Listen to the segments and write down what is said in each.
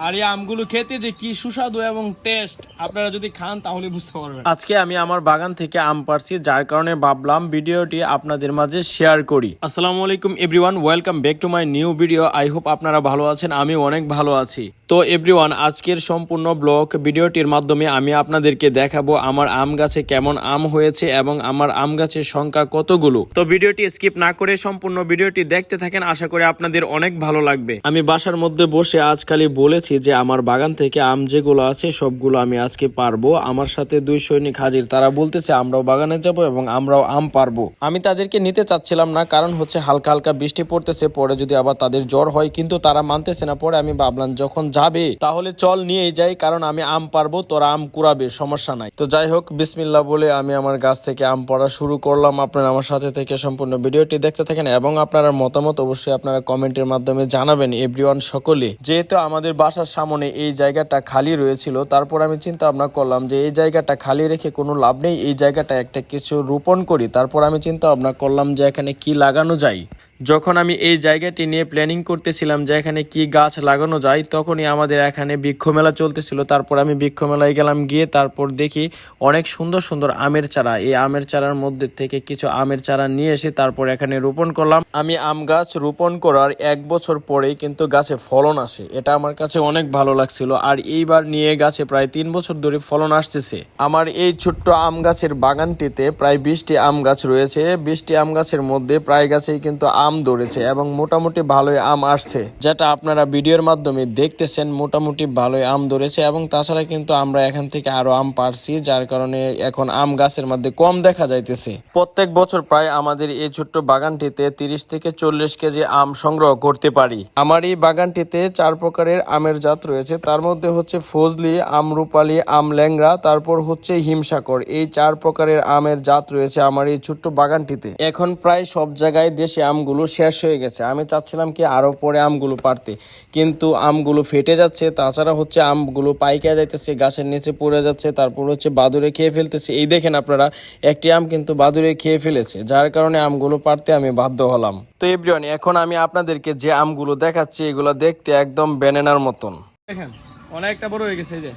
আর এই আমগুলো খেতে যে কি সুস্বাদু এবং টেস্ট, আপনারা যদি খান তাহলে বুঝতে পারবেন। আজকে আমি আমার বাগান থেকে আম পাড়ছি, যার কারণে ভাবলাম ভিডিওটি আপনাদের মাঝে শেয়ার করি। আসসালামু আলাইকুম everyone, welcome back to my new video. I hope আপনারা ভালো আছেন, আমি অনেক ভালো আছি। তো এভরিওয়ান, আজকের সম্পূর্ণ ব্লগ ভিডিওটির মাধ্যমে আমি আপনাদেরকে দেখাবো আমার আম গাছে কেমন আম হয়েছে এবং আমার আম গাছের সংখ্যা কতগুলো। তো ভিডিওটি স্কিপ না করে সম্পূর্ণ ভিডিওটি দেখতে থাকেন, আশা করি আপনাদের অনেক ভালো লাগবে। আমি বাসার মধ্যে বসে আজকালই বলেছি যে আমার বাগান থেকে আম যেগুলো আছে সবগুলো আমি আজকে পারবো। আমার সাথে দুই সৈনিক হাজির, তারা বলতেছে আমরাও বাগানে যাব এবং আমরাও আম পারবো। আমি তাদেরকে নিতে চাচ্ছিলাম না, কারণ হচ্ছে হালকা হালকা বৃষ্টি পড়তেছে, পরে যদি আবার তাদের জ্বর হয়, কিন্তু তারা মানতেছে না। পরে আমি ভাবলাম যখন যাবে তাহলে চল নিয়েই যাই, কারণ আমি আম পারবো, তোরা আম কুড়াবে, সমস্যা নাই। তো যাই হোক, বিসমিল্লাহ বলে আমি আমার গাছ থেকে আম পাড়া শুরু করলাম। আপনারা আমার সাথে থেকে সম্পূর্ণ ভিডিওটি দেখতে থাকেন এবং আপনারা মতামত অবশ্যই আপনারা কমেন্টের মাধ্যমে জানাবেন এভরিওয়ান সকলে। যেহেতু আমাদের বাসার সামনে এই জায়গাটা খালি রয়েছিল, তারপর আমি চিন্তা ভাবনা করলাম যে এই জায়গাটা খালি রেখে কোনো লাভ নেই, এই জায়গাটা একটা কিছু রোপণ করি। তারপর আমি চিন্তা ভাবনা করলাম যে এখানে কি লাগানো যায়। যখন আমি এই জায়গাটি নিয়ে প্ল্যানিং করতেছিলাম যে এখানে কি গাছ লাগানো যায়, তখনই আমাদের এখানে বৃক্ষ মেলা চলতেছিল। তারপর আমি বৃক্ষ মেলায় গেলাম, গিয়ে তারপর দেখি অনেক সুন্দর সুন্দর আমের চারা। এই আমের চারার মধ্যে থেকে কিছু আমের চারা নিয়ে এসে তারপর এখানে রোপণ করলাম। আমি আম গাছ রোপণ করার 1 বছর পরেই কিন্তু গাছে ফলন আসে, এটা আমার কাছে অনেক ভালো লাগছিল। আর এইবার নিয়ে গাছে প্রায় 3 বছর ধরে ফলন আসতেছে। আমার এই ছোট্ট আম গাছের বাগানটিতে প্রায় 20টি আম গাছ রয়েছে। 20টি আম গাছের মধ্যে প্রায় গাছেই কিন্তু আম ধরেছে এবং মোটামুটি ভালোই আম আসছে, যেটা আপনারা ভিডিওর মাধ্যমে দেখতেছেন। মোটামুটি ভালোই আম ধরেছে এবং তাছাড়া কিন্তু আমরা এখান থেকে আরো আম পারছি, যার কারণে এখন আম গাছের মধ্যে কম দেখা যাইতেছে। প্রত্যেক বছর প্রায় আমাদের এই ছোট্ট বাগানটিতে 30 থেকে 40 কেজি আম সংগ্রহ করতে পারি। আমার এই বাগানটিতে 4 প্রকারের আমের জাত রয়েছে, তার মধ্যে হচ্ছে ফজলি, আম রূপালী, আম ল্যাংড়া, তারপর হচ্ছে হিমসাগর। এই 4 প্রকারের আমের জাত রয়েছে আমার এই ছোট্ট বাগানটিতে। এখন প্রায় সব জায়গায় দেশে আমগুলো শেষ হয়ে গেছে। আমি চাচ্ছিলাম কি আরো পরে আমগুলো পারতে, কিন্তু আমগুলো ফেটে যাচ্ছে। তাছাড়া হচ্ছে আমগুলো পাইকা যাইতেছে, গাছের নিচে পড়ে যাচ্ছে, তারপর হচ্ছে বাদুড়ে খেয়ে ফেলতেছে। এই দেখেন আপনারা, একটি আম কিন্তু বাদুড়ে খেয়ে ফেলেছে, যার কারণে আমগুলো পারতে আমি বাধ্য হলাম। তো এভরিওয়ান, এখন আমি আপনাদেরকে যে আমগুলো দেখাচ্ছি এগুলো দেখতে একদম ব্যানানার মতন। দেখেন অনেকটা বড় হয়ে গেছে এই যে।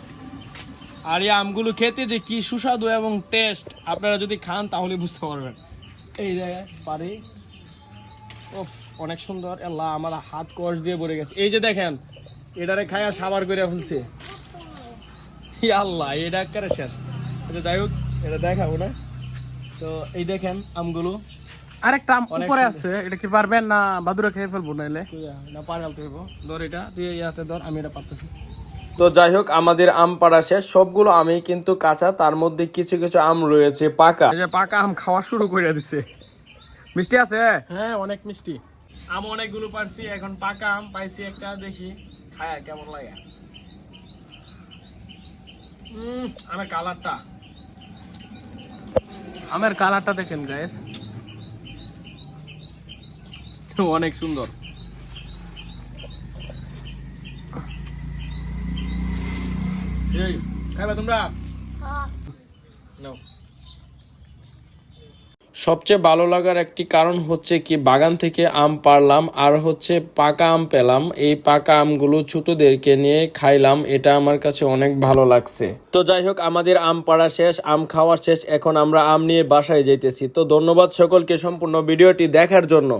আর এই আমগুলো খেতে যে কি সুস্বাদু এবং টেস্ট, আপনারা যদি খান তাহলে বুঝতে পারবেন। এই জায়গায় পারি, অনেক সুন্দর। আল্লাহ, আমার হাত কষ দিয়ে ভরে গেছে। এই যে দেখেন, এটারে খায়া সাবার করে ফেলছে। আল্লাহ, এটা একেবারে শেষ। যাই হোক, এটা দেখাবো না। তো এই দেখেন আমগুলো, আরেকটা আম উপরে আছে, এটা কি পারবেন না বাদুরে খেয়ে ফেলবো নাইলে? না পারে আলতে হইব। ধর এটা, তুই ইয়াতে ধর, আমি এটা পারতেছি। তো যাই হোক, আমাদের আম পাড়া শেষ। সবগুলো আমি কিন্তু কাঁচা, তার মধ্যে কিছু কিছু আম রয়েছে পাকা। এই যে পাকা আম খাওয়া শুরু করে দিছে। মিষ্টি আছে? হ্যাঁ, অনেক মিষ্টি। আম অনেকগুলো পারছি, এখন পাকা আম পাইছি একটা, দেখি খায়া কেমন লাগে। আমের কালারটা, আমের কালারটা দেখেন গাইস, অনেক সুন্দর। এই খাইবা তোমরা? নাও। সবচেয়ে ভালো লাগার একটি কারণ হচ্ছে কি, বাগান থেকে আম পারলাম আর হচ্ছে পাকা আম পেলাম। এই পাকা আমগুলো ছোটদেরকে নিয়ে খাইলাম, এটা আমার কাছে অনেক ভালো লাগছে। তো যাই হোক, আমাদের আম পাড়া শেষ, আম খাওয়া শেষ। এখন আমরা আম নিয়ে বাসায় যাইতেছি। তো ধন্যবাদ সকলকে সম্পূর্ণ ভিডিওটি দেখার জন্য।